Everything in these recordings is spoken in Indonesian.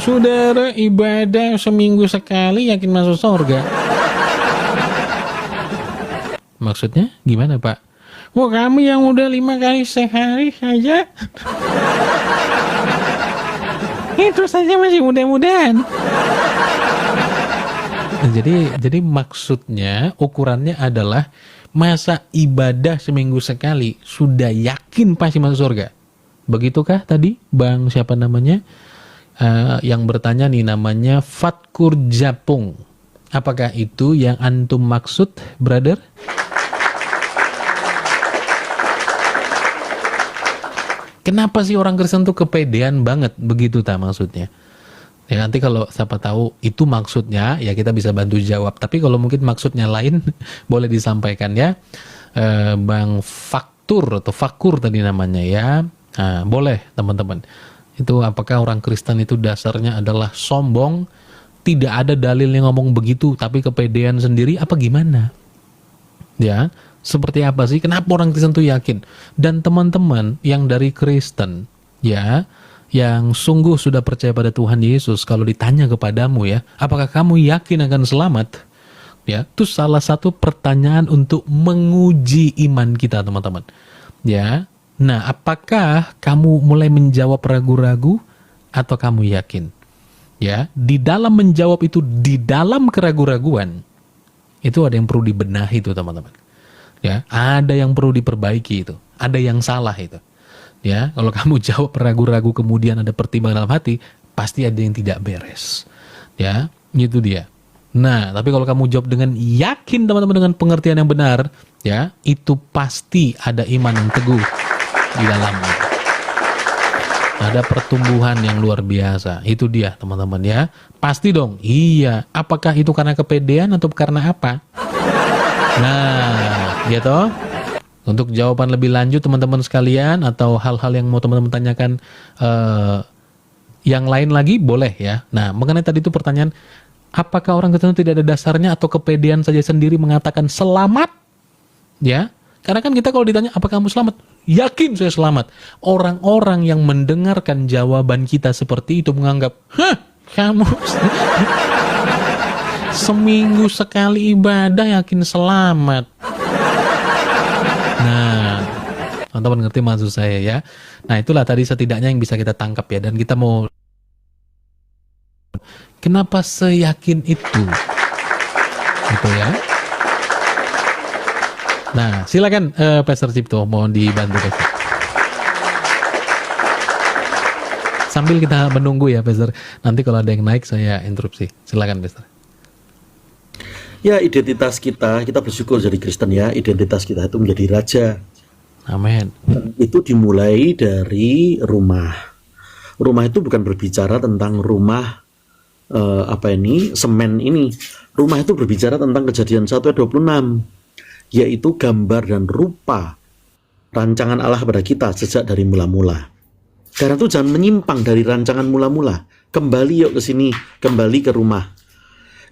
saudara ibadah seminggu sekali yakin masuk surga? Maksudnya gimana, Pak? Wah, kami yang udah 5 kali sehari saja itu saja masih mudah-mudahan. Jadi maksudnya ukurannya adalah masa ibadah seminggu sekali sudah yakin pasti masuk surga. Begitukah tadi Bang siapa namanya? Yang bertanya nih namanya Fatkur Japung. Apakah itu yang antum maksud, brother? Kenapa sih orang Kristen tuh kepedean banget begitu tak maksudnya? Ya nanti kalau siapa tahu itu maksudnya ya kita bisa bantu jawab. Tapi kalau mungkin maksudnya lain boleh disampaikan ya. Bang Faktur atau Fakur tadi namanya ya. Boleh teman-teman. Itu apakah orang Kristen itu dasarnya adalah sombong? Tidak ada dalil yang ngomong begitu tapi kepedean sendiri apa gimana? Ya. Seperti apa sih? Kenapa orang Kristen itu yakin? Dan teman-teman yang dari Kristen, ya, yang sungguh sudah percaya pada Tuhan Yesus, kalau ditanya kepadamu ya, apakah kamu yakin akan selamat? Ya, itu salah satu pertanyaan untuk menguji iman kita, teman-teman. Ya, nah, apakah kamu mulai menjawab ragu-ragu atau kamu yakin? Ya, di dalam menjawab itu, di dalam keraguan-raguan, itu ada yang perlu dibenahi itu, teman-teman. Ya, ada yang perlu diperbaiki itu, ada yang salah itu. Ya, kalau kamu jawab ragu-ragu kemudian ada pertimbangan dalam hati, pasti ada yang tidak beres. Ya, itu dia. Nah, tapi kalau kamu jawab dengan yakin teman-teman dengan pengertian yang benar, ya, itu pasti ada iman yang teguh di dalamnya. Ada pertumbuhan yang luar biasa. Itu dia, teman-teman ya. Pasti dong. Iya, apakah itu karena kepedean atau karena apa? Nah, gitu. Untuk jawaban lebih lanjut teman-teman sekalian atau hal-hal yang mau teman-teman tanyakan yang lain lagi boleh ya. Nah, mengenai tadi itu pertanyaan, apakah orang Kristen tidak ada dasarnya atau kepedean saja sendiri mengatakan selamat? Ya, karena kan kita kalau ditanya apakah kamu selamat? Yakin saya selamat. Orang-orang yang mendengarkan jawaban kita seperti itu menganggap, hah, kamu seminggu sekali ibadah yakin selamat. Nah, teman-teman ngerti maksud saya ya. Nah, itulah tadi setidaknya yang bisa kita tangkap ya. Dan kita mau, kenapa seyakin itu? Gitu ya. Nah, silakan Pastor Cipto, mohon dibantu Pastor. Sambil kita menunggu ya Pastor. Nanti kalau ada yang naik saya interupsi. Silakan Pastor. Ya, identitas kita bersyukur jadi Kristen ya, identitas kita itu menjadi raja. Amin. Itu dimulai dari rumah. Rumah itu bukan berbicara tentang rumah semen ini. Rumah itu berbicara tentang Kejadian 1 ayat 26, yaitu gambar dan rupa rancangan Allah pada kita sejak dari mula-mula. Karena itu jangan menyimpang dari rancangan mula-mula. Kembali yuk ke sini, kembali ke rumah.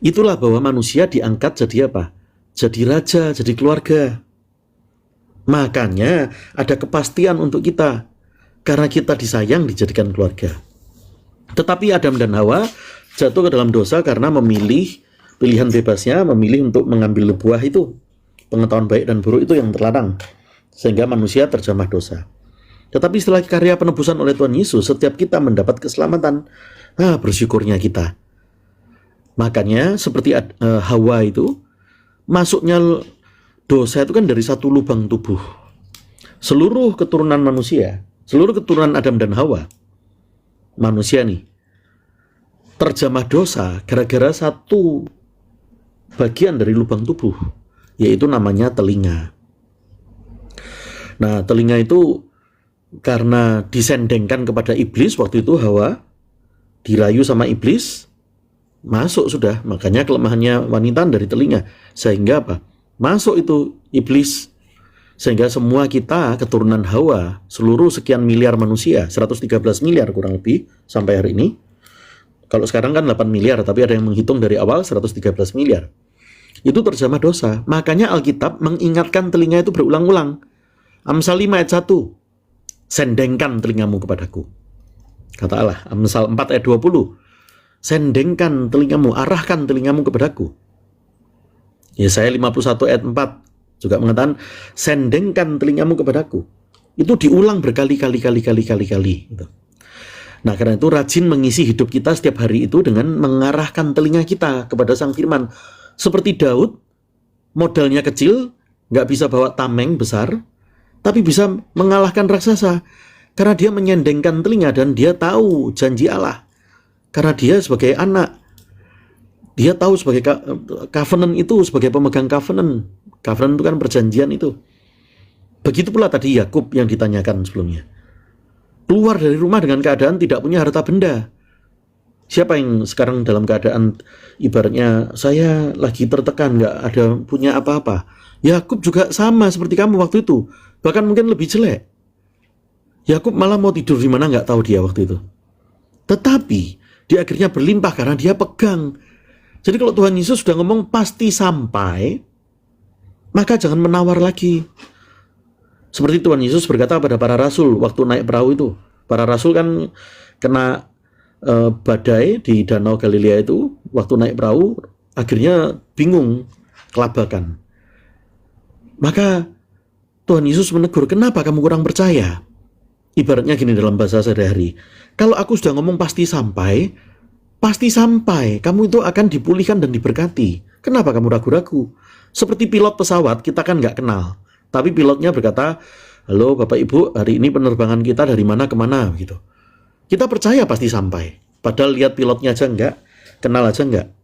Itulah bahwa manusia diangkat jadi apa? Jadi raja, jadi keluarga. Makanya ada kepastian untuk kita. Karena kita disayang dijadikan keluarga. Tetapi Adam dan Hawa jatuh ke dalam dosa karena memilih, pilihan bebasnya memilih untuk mengambil buah itu. Pengetahuan baik dan buruk itu yang terlarang. Sehingga manusia terjamah dosa. Tetapi setelah karya penebusan oleh Tuhan Yesus, setiap kita mendapat keselamatan. Bersyukurnya kita. Makanya seperti Hawa itu, masuknya dosa itu kan dari satu lubang tubuh. Seluruh keturunan manusia, seluruh keturunan Adam dan Hawa, manusia nih, terjamah dosa gara-gara satu bagian dari lubang tubuh, yaitu namanya telinga. Nah, telinga itu karena disendengkan kepada iblis, waktu itu Hawa dirayu sama iblis, masuk sudah, makanya kelemahannya wanita dari telinga. Sehingga apa? Masuk itu iblis. Sehingga semua kita, keturunan Hawa, seluruh sekian miliar manusia, 113 miliar kurang lebih sampai hari ini. Kalau sekarang kan 8 miliar, tapi ada yang menghitung dari awal 113 miliar. Itu terjamah dosa. Makanya Alkitab mengingatkan telinga itu berulang-ulang. Amsal 5 ayat 1. Sendengkan telingamu kepadaku. Kata Allah. Amsal 4 ayat 20. Sendengkan telingamu, arahkan telingamu kepadaku. Yesaya 51 ayat 4 juga mengatakan, sendengkan telingamu kepadaku. Itu diulang berkali-kali gitu. Nah, karena itu rajin mengisi hidup kita setiap hari itu dengan mengarahkan telinga kita kepada Sang Firman. Seperti Daud, modalnya kecil, nggak bisa bawa tameng besar, tapi bisa mengalahkan raksasa. Karena dia menyendengkan telinga dan dia tahu janji Allah. Karena dia sebagai anak, dia tahu sebagai covenant itu, sebagai pemegang covenant. Covenant itu kan perjanjian itu. Begitu pula tadi Yakub yang ditanyakan sebelumnya. Keluar dari rumah dengan keadaan tidak punya harta benda. Siapa yang sekarang dalam keadaan ibaratnya saya lagi tertekan, nggak ada punya apa-apa? Yakub juga sama seperti kamu waktu itu. Bahkan mungkin lebih jelek. Yakub malah mau tidur di mana nggak tahu dia waktu itu. Tetapi dia akhirnya berlimpah karena dia pegang. Jadi kalau Tuhan Yesus sudah ngomong pasti sampai, maka jangan menawar lagi. Seperti Tuhan Yesus berkata pada para rasul waktu naik perahu itu. Para rasul kan kena badai di Danau Galilea itu. Waktu naik perahu akhirnya bingung, kelabakan. Maka Tuhan Yesus menegur, kenapa kamu kurang percaya? Ibaratnya gini dalam bahasa sehari-hari. Kalau aku sudah ngomong pasti sampai. Kamu itu akan dipulihkan dan diberkati. Kenapa kamu ragu-ragu? Seperti pilot pesawat, kita kan nggak kenal. Tapi pilotnya berkata, halo Bapak Ibu, hari ini penerbangan kita dari mana ke mana gitu. Kita percaya pasti sampai. Padahal lihat pilotnya aja enggak, kenal aja enggak.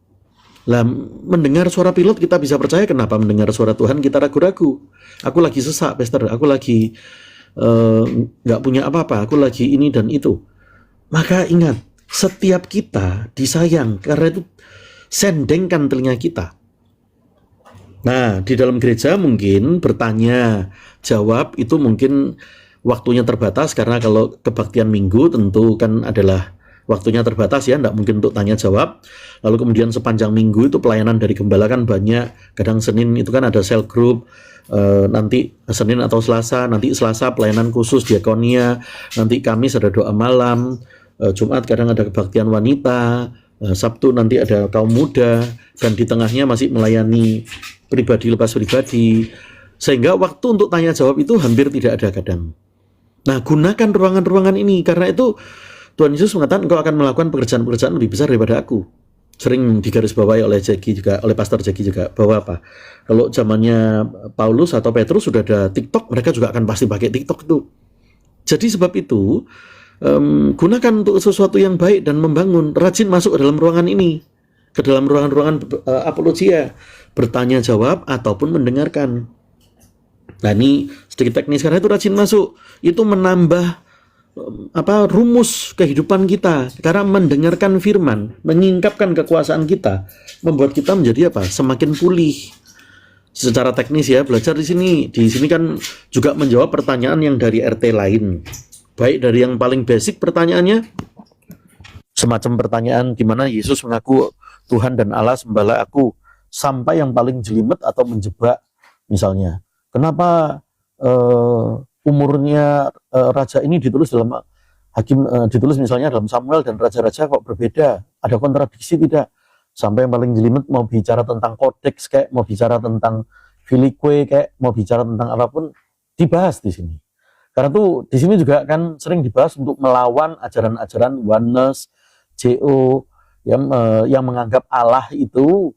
Lah, mendengar suara pilot kita bisa percaya, kenapa mendengar suara Tuhan kita ragu-ragu? Aku lagi sesak, Pastor. Aku lagi nggak punya apa-apa. Aku lagi ini dan itu. Maka ingat, setiap kita disayang. Karena itu sendengkan telinga kita. Nah, di dalam gereja mungkin bertanya, jawab itu mungkin waktunya terbatas. Karena kalau kebaktian minggu tentu kan adalah waktunya terbatas ya, tidak mungkin untuk tanya jawab. Lalu kemudian sepanjang minggu itu pelayanan dari gembala kan banyak. Kadang Senin itu kan ada cell group, nanti Senin atau Selasa, nanti Selasa pelayanan khusus diakonia, nanti Kamis ada doa malam, Jumat kadang ada kebaktian wanita, Sabtu nanti ada kaum muda, dan di tengahnya masih melayani pribadi lepas pribadi. Sehingga waktu untuk tanya jawab itu hampir tidak ada kadang. Nah, gunakan ruangan-ruangan ini, karena itu Tuhan Yesus mengatakan engkau akan melakukan pekerjaan-pekerjaan lebih besar daripada aku. Sering digarisbawahi oleh Jackie juga, oleh Pastor Jackie juga, bahwa apa? Kalau zamannya Paulus atau Petrus sudah ada TikTok, mereka juga akan pasti pakai TikTok itu. Jadi sebab itu, gunakan untuk sesuatu yang baik dan membangun. Rajin masuk ke dalam ruangan ini, ke dalam ruangan-ruangan apologia, bertanya jawab ataupun mendengarkan. Nah, ini sedikit teknis, karena itu rajin masuk. Itu menambah rumus kehidupan kita, karena mendengarkan firman, menyingkapkan kekuasaan kita, membuat kita menjadi semakin pulih. Secara teknis ya, belajar di sini kan juga menjawab pertanyaan yang dari RT lain, baik dari yang paling basic pertanyaannya, semacam pertanyaan di mana Yesus mengaku Tuhan dan Allah sembahlah aku, sampai yang paling jelimet atau menjebak, misalnya kenapa umurnya raja ini ditulis dalam Hakim, ditulis misalnya dalam Samuel dan raja-raja kok berbeda, ada kontradiksi tidak? Sampai yang paling jelimet mau bicara tentang kodeks kayak, mau bicara tentang filikwe kayak, mau bicara tentang apapun, dibahas di sini. Karena tuh di sini juga kan sering dibahas untuk melawan ajaran-ajaran oneness, JO yang menganggap Allah itu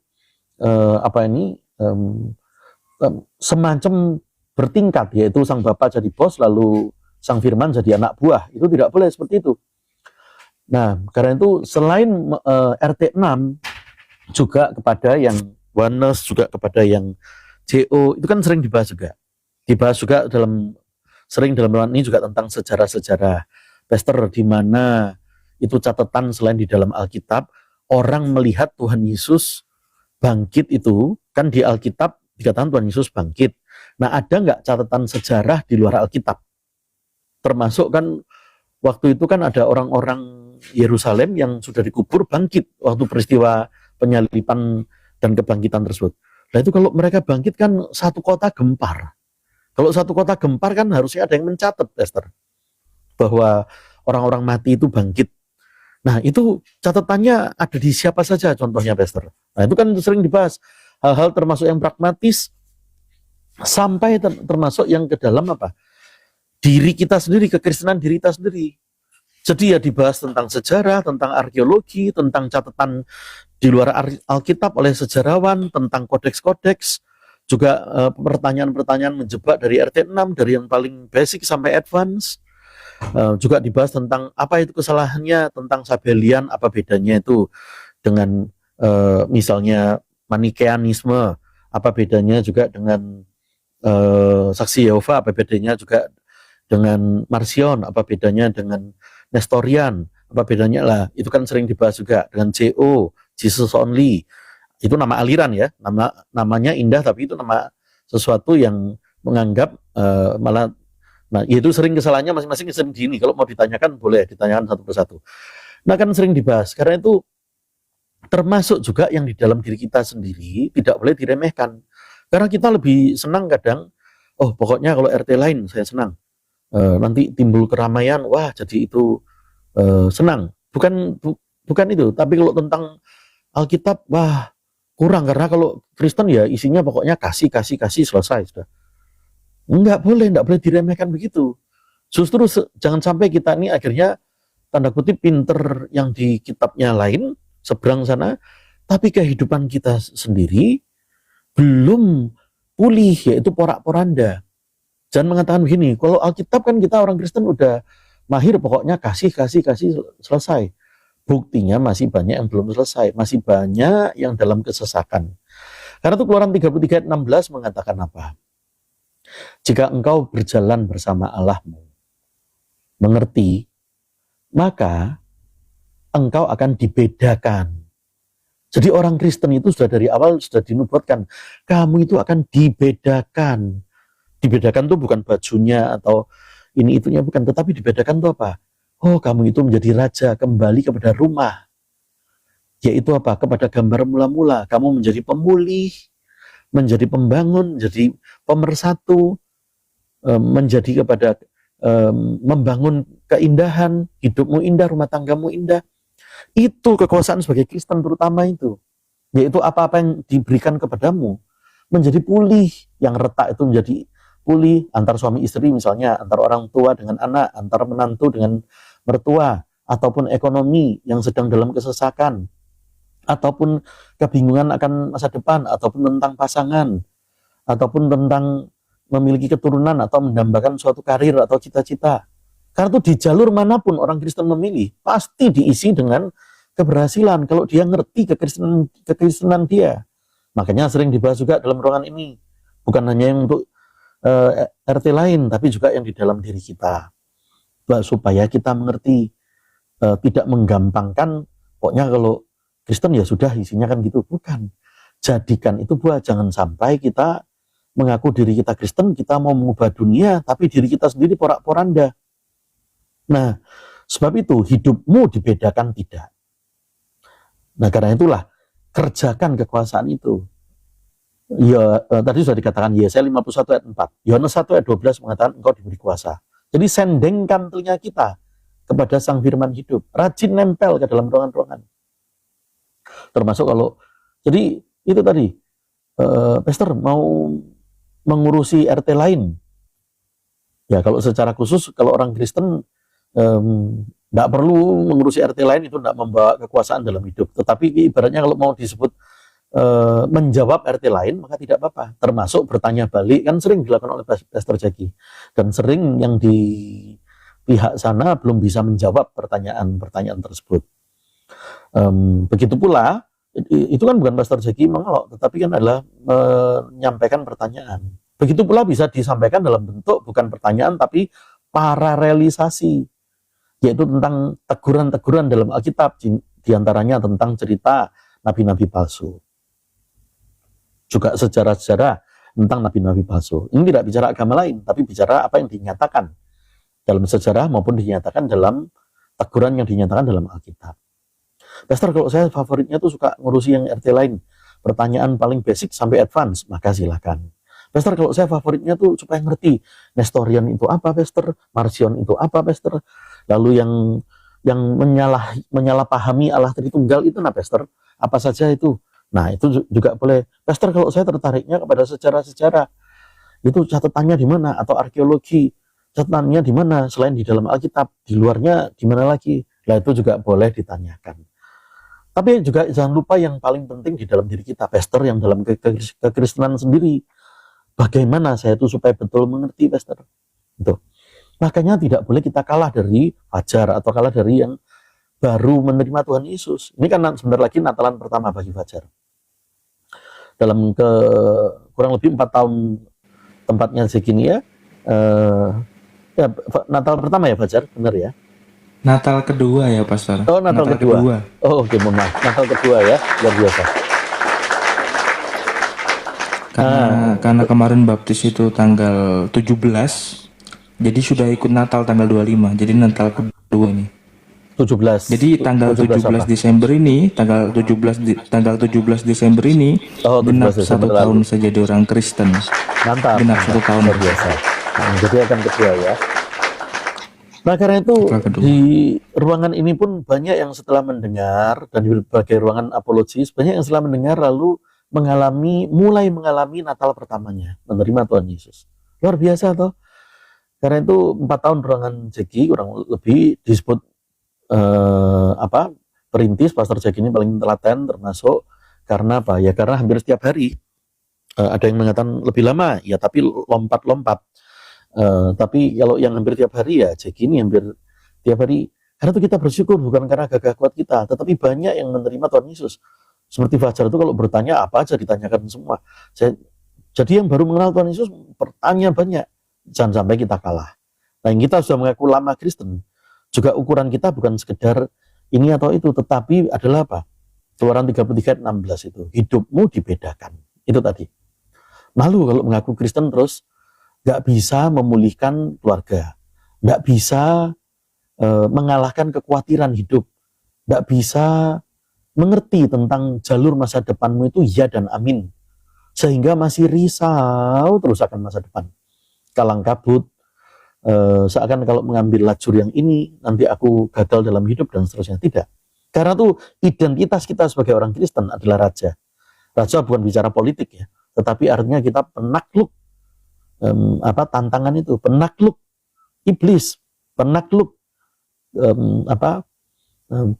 semacam bertingkat, yaitu sang Bapa jadi bos, lalu sang Firman jadi anak buah. Itu tidak boleh seperti itu. Nah, karena itu selain RT 6 juga kepada yang oneness, juga kepada yang JO, itu kan sering dibahas juga. Dibahas juga sering dalam ini juga tentang sejarah-sejarah Pastor, di mana itu catatan selain di dalam Alkitab, orang melihat Tuhan Yesus bangkit itu, kan di Alkitab dikatakan Tuhan Yesus bangkit. Nah, ada nggak catatan sejarah di luar Alkitab? Termasuk kan waktu itu kan ada orang-orang Yerusalem yang sudah dikubur bangkit waktu peristiwa penyalipan dan kebangkitan tersebut. Nah, itu kalau mereka bangkit kan satu kota gempar. Kalau satu kota gempar kan harusnya ada yang mencatat, Esther, bahwa orang-orang mati itu bangkit. Nah, itu catatannya ada di siapa saja contohnya, Pastor. Nah, itu kan sering dibahas. Hal-hal termasuk yang pragmatis, sampai termasuk yang ke dalam apa? Diri kita sendiri, kekristenan diri kita sendiri. Jadi ya dibahas tentang sejarah, tentang arkeologi, tentang catatan di luar Alkitab oleh sejarawan, tentang kodeks-kodeks, juga pertanyaan-pertanyaan menjebak dari RT6, dari yang paling basic sampai advance. Juga dibahas tentang apa itu kesalahannya, tentang Sabellian, apa bedanya itu dengan misalnya Manikeanisme, apa bedanya juga dengan Saksi Yehova, apa bedanya juga dengan Marcion, apa bedanya dengan Nestorian, apa bedanya lah, itu kan sering dibahas juga dengan JO, Jesus Only. Itu nama aliran ya, namanya indah tapi itu nama sesuatu yang menganggap malah, nah itu sering kesalahannya masing-masing sering gini. Kalau mau ditanyakan boleh ditanyakan satu persatu. Nah kan sering dibahas, karena itu termasuk juga yang di dalam diri kita sendiri tidak boleh diremehkan. Karena kita lebih senang kadang, oh pokoknya kalau RT lain saya senang. Nanti timbul keramaian, wah jadi itu senang. Bukan itu, tapi kalau tentang Alkitab, wah kurang, karena kalau Kristen ya isinya pokoknya kasih selesai sudah. Enggak boleh diremehkan begitu. Justru jangan sampai kita ini akhirnya tanda kutip pinter yang di kitabnya lain, seberang sana, tapi kehidupan kita sendiri belum pulih, yaitu porak-poranda. Jangan mengatakan begini, kalau Alkitab kan kita orang Kristen udah mahir pokoknya kasih selesai. Buktinya masih banyak yang belum selesai, masih banyak yang dalam kesesakan. Karena itu Keluaran 33 ayat 16 mengatakan apa? Jika engkau berjalan bersama Allahmu, mengerti, maka engkau akan dibedakan. Jadi orang Kristen itu sudah dari awal sudah dinubuatkan, kamu itu akan dibedakan. Dibedakan itu bukan bajunya atau ini itunya, bukan, tetapi dibedakan itu apa? Oh, kamu itu menjadi raja, kembali kepada rumah. Yaitu apa? Kepada gambar mula-mula. Kamu menjadi pemulih, menjadi pembangun, menjadi pemersatu, menjadi kepada membangun keindahan, hidupmu indah, rumah tanggamu indah. Itu kekuasaan sebagai Kristen terutama itu. Yaitu apa-apa yang diberikan kepadamu menjadi pulih, yang retak itu menjadi pulih, antar suami istri misalnya, antar orang tua dengan anak, antar menantu dengan mertua, ataupun ekonomi yang sedang dalam kesesakan, ataupun kebingungan akan masa depan, ataupun tentang pasangan, ataupun tentang memiliki keturunan atau mendambakan suatu karir atau cita-cita. Karena itu di jalur manapun orang Kristen memilih, pasti diisi dengan keberhasilan kalau dia ngerti kekristenan dia. Makanya sering dibahas juga dalam ruangan ini, bukan hanya yang untuk RT lain, tapi juga yang di dalam diri kita, supaya kita mengerti, tidak menggampangkan, pokoknya kalau Kristen ya sudah isinya kan gitu, bukan. Jadikan itu buat, jangan sampai kita mengaku diri kita Kristen, kita mau mengubah dunia, tapi diri kita sendiri porak-poranda. Nah, sebab itu hidupmu dibedakan tidak. Nah, karena itulah kerjakan kekuasaan itu. Ya, tadi sudah dikatakan Yesaya 51 ayat 4. Yohanes 1 ayat 12 mengatakan engkau diberi kuasa. Jadi sendengkan telinga kita kepada Sang Firman hidup. Rajin nempel ke dalam ruangan-ruangan. Termasuk kalau, jadi itu tadi, Pastor mau mengurusi RT lain. Ya kalau secara khusus, kalau orang Kristen tidak perlu mengurusi RT lain, itu tidak membawa kekuasaan dalam hidup. Tetapi ibaratnya kalau mau disebut menjawab RT lain, maka tidak apa-apa. Termasuk bertanya balik, kan sering dilakukan oleh Pastor Jaki. Dan sering yang di pihak sana belum bisa menjawab pertanyaan-pertanyaan tersebut. Begitu pula, itu kan bukan Pastor Jaki mengelok, tetapi kan adalah menyampaikan pertanyaan. Begitu pula bisa disampaikan dalam bentuk bukan pertanyaan, tapi pararealisasi, yaitu tentang teguran-teguran dalam Alkitab, diantaranya tentang cerita nabi-nabi palsu. Juga sejarah-sejarah tentang nabi-nabi palsu. Ini tidak bicara agama lain, tapi bicara apa yang dinyatakan dalam sejarah maupun dinyatakan dalam teguran yang dinyatakan dalam Alkitab. Pastor, kalau saya favoritnya tuh suka ngurusi yang RT lain, pertanyaan paling basic sampai advance, maka silakan. Pastor, kalau saya favoritnya tuh supaya ngerti Nestorian itu apa, Pastor, Marcion itu apa, Pastor, lalu yang yang menyalahpahami Allah Tritunggal itu, nah Pastor, apa saja itu? Nah, itu juga boleh. Pastor, kalau saya tertariknya kepada sejarah-sejarah, itu catatannya di mana? Atau arkeologi, catatannya di mana? Selain di dalam Alkitab, di luarnya di mana lagi? Nah, itu juga boleh ditanyakan. Tapi juga jangan lupa yang paling penting di dalam diri kita, Pastor, yang dalam kekristenan sendiri. Bagaimana saya itu supaya betul mengerti, Pastor? Itu. Makanya tidak boleh kita kalah dari Fajar atau kalah dari yang baru menerima Tuhan Yesus. Ini kan sebentar lagi Natalan pertama bagi Fajar. Dalam kurang lebih 4 tahun tempatnya segini ya. Ya Natal pertama ya Fajar, benar ya? Natal kedua ya Pastor. Oh, Natal kedua. Oh, oke, mohon maaf. Natal kedua ya, luar biasa. Karena kemarin baptis itu tanggal 17. Jadi sudah ikut Natal tanggal 25. Jadi Natal kedua ini. 17. Jadi tanggal 17 Desember ini, tanggal 17 Desember ini genap 1 tahun saya jadi orang Kristen. Mantap. Genap 1 tahun. Luar biasa. Jadi akan kedua ya. Nah, karena itu di ruangan ini pun banyak yang setelah mendengar, dan di berbagai ruangan apologis, banyak yang setelah mendengar lalu mulai mengalami Natal pertamanya, menerima Tuhan Yesus. Luar biasa toh. Karena itu 4 tahun ruangan Jeki kurang lebih disebut perintis. Pastor Jeki ini paling telaten termasuk karena apa? Ya karena hampir setiap hari. Ada yang mengatakan lebih lama, ya tapi lompat-lompat. Tapi kalau yang hampir tiap hari ya Jeki ini hampir tiap hari. Karena itu kita bersyukur bukan karena gagah kuat kita, tetapi banyak yang menerima Tuhan Yesus. Seperti Fajar itu kalau bertanya apa aja ditanyakan semua. Jadi yang baru mengenal Tuhan Yesus bertanya banyak. Jangan sampai kita kalah. Nah, yang kita sudah mengaku lama Kristen, juga ukuran kita bukan sekedar ini atau itu, tetapi adalah apa? Keluaran 33 ayat 16 itu, hidupmu dibedakan. Itu tadi. Malu kalau mengaku Kristen terus nggak bisa memulihkan keluarga, nggak bisa mengalahkan kekhawatiran hidup, nggak bisa mengerti tentang jalur masa depanmu itu ya dan amin, sehingga masih risau terus akan masa depan. Kalang kabut, seakan kalau mengambil lajur yang ini nanti aku gagal dalam hidup dan seterusnya. Tidak, karena tuh identitas kita sebagai orang Kristen adalah raja. Raja bukan bicara politik ya, tetapi artinya kita penakluk tantangan itu, penakluk iblis, penakluk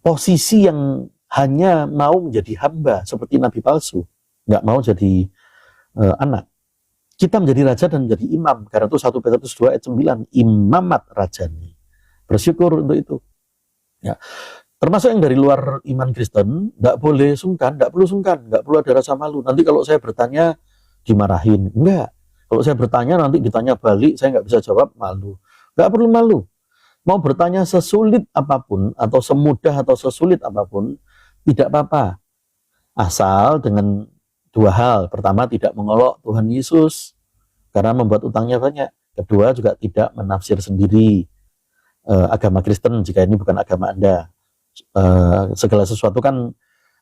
posisi yang hanya mau menjadi hamba seperti nabi palsu, nggak mau jadi anak. Kita menjadi raja dan menjadi imam. Karena itu 1 Petrus 2 ayat 9, imamat rajani. Bersyukur untuk itu. Ya. Termasuk yang dari luar iman Kristen, nggak boleh sungkan, nggak perlu sungkan, nggak perlu ada rasa malu. Nanti kalau saya bertanya dimarahin, enggak. Kalau saya bertanya nanti ditanya balik, saya nggak bisa jawab, malu. Nggak perlu malu. Mau bertanya sesulit apapun atau semudah atau sesulit apapun, tidak apa-apa. Asal dengan 2 hal. Pertama, tidak mengolok Tuhan Yesus karena membuat utangnya banyak. Kedua, juga tidak menafsir sendiri agama Kristen jika ini bukan agama Anda. Segala sesuatu kan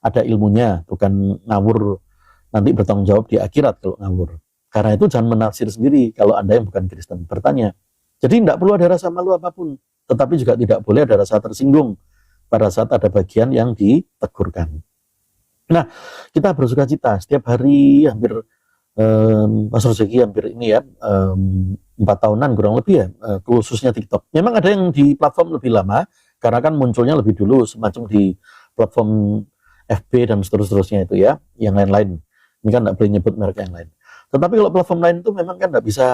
ada ilmunya, bukan ngawur nanti bertanggung jawab di akhirat kalau ngawur. Karena itu jangan menafsir sendiri kalau Anda yang bukan Kristen. Bertanya. Jadi tidak perlu ada rasa malu apapun, tetapi juga tidak boleh ada rasa tersinggung pada saat ada bagian yang ditegurkan. Nah, kita bersuka cita setiap hari hampir Pastor Zeki hampir ini ya 4 tahunan kurang lebih ya, khususnya TikTok. Memang ada yang di platform lebih lama karena kan munculnya lebih dulu semacam di platform FB dan seterusnya itu ya, yang lain-lain. Ini kan tidak boleh nyebut merek yang lain. Tetapi kalau platform lain itu memang kan tidak bisa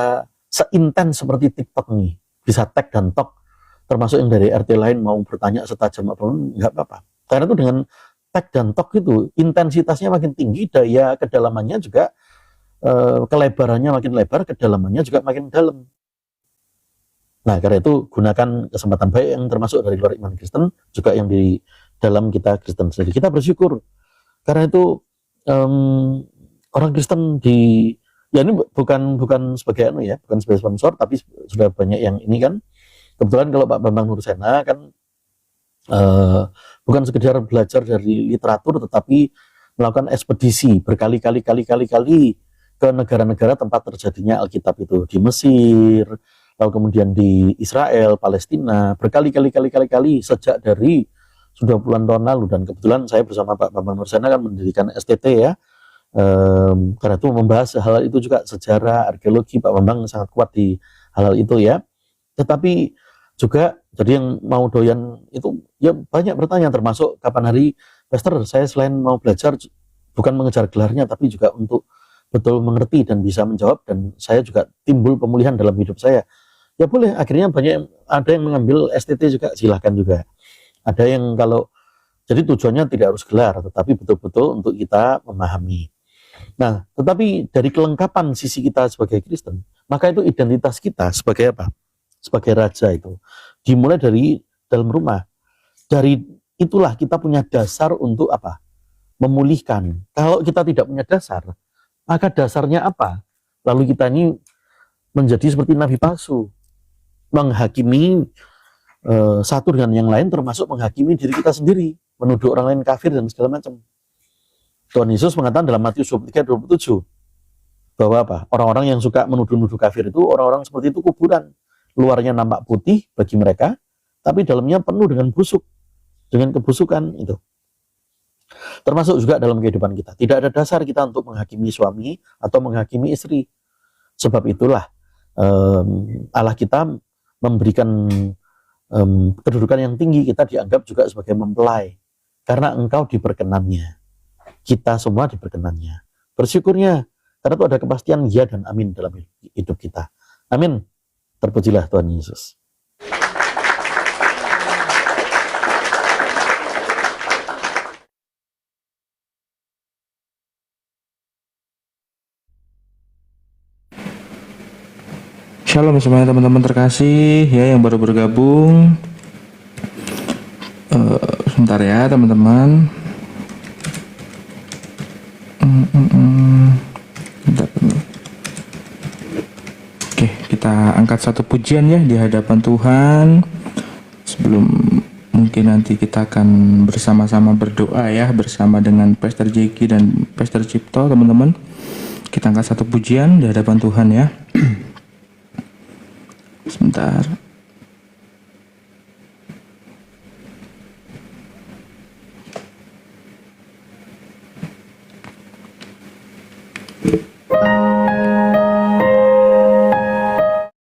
seintens seperti TikTok nih, bisa tag dan talk, termasuk yang dari RT lain mau bertanya setajam apapun nggak apa-apa. Karena itu dengan tag dan talk itu intensitasnya makin tinggi, daya kedalamannya juga kelebarannya makin lebar, kedalamannya juga makin dalam. Nah, karena itu gunakan kesempatan baik yang termasuk dari luar iman Kristen, juga yang di dalam kita Kristen sendiri. Kita bersyukur karena itu orang Kristen ya ini bukan sebagai bukan sebagai sponsor, tapi sudah banyak yang ini kan. Kebetulan kalau Pak Bambang Nursena kan bukan sekedar belajar dari literatur, tetapi melakukan ekspedisi berkali-kali ke negara-negara tempat terjadinya Alkitab itu, di Mesir, lalu kemudian di Israel, Palestina, berkali-kali sejak dari sudah puluhan tahun lalu, dan kebetulan saya bersama Pak Bambang Nursena kan mendirikan STT ya. Karena itu membahas hal itu juga, sejarah, arkeologi. Pak Bambang sangat kuat di hal itu ya. Tetapi juga jadi yang mau doyan itu ya banyak bertanya, termasuk kapan hari Pastor, saya selain mau belajar bukan mengejar gelarnya, tapi juga untuk betul mengerti dan bisa menjawab, dan saya juga timbul pemulihan dalam hidup saya. Ya boleh, akhirnya ada yang mengambil STT juga, silahkan juga. Ada yang kalau jadi tujuannya tidak harus gelar, tetapi betul-betul untuk kita memahami. Nah, tetapi dari kelengkapan sisi kita sebagai Kristen, maka itu identitas kita sebagai apa? Sebagai raja itu dimulai dari dalam rumah. Dari itulah kita punya dasar untuk apa? Memulihkan. Kalau kita tidak punya dasar, maka dasarnya apa? Lalu kita ini menjadi seperti nabi palsu, menghakimi satu dengan yang lain, termasuk menghakimi diri kita sendiri, menuduh orang lain kafir dan segala macam. Tuhan Yesus mengatakan dalam Matius 23:27 bahwa apa? Orang-orang yang suka menuduh-nuduh kafir itu orang-orang seperti itu kuburan. Luarnya nampak putih bagi mereka, tapi dalamnya penuh dengan busuk, dengan kebusukan itu. Termasuk juga dalam kehidupan kita. Tidak ada dasar kita untuk menghakimi suami atau menghakimi istri. Sebab itulah Allah kita memberikan kedudukan yang tinggi, kita dianggap juga sebagai mempelai. Karena engkau diperkenannya. Kita semua diperkenannya. Bersyukurnya, karena itu ada kepastian ya dan amin dalam hidup kita. Amin. Terpujilah Tuhan Yesus. Shalom semuanya teman-teman terkasih ya yang baru bergabung. Sebentar ya teman-teman. Oke, kita angkat satu pujian ya di hadapan Tuhan. Sebelum mungkin nanti kita akan bersama-sama berdoa ya bersama dengan Pastor Jeki dan Pastor Cipto teman-teman. Kita angkat satu pujian di hadapan Tuhan ya. Sebentar.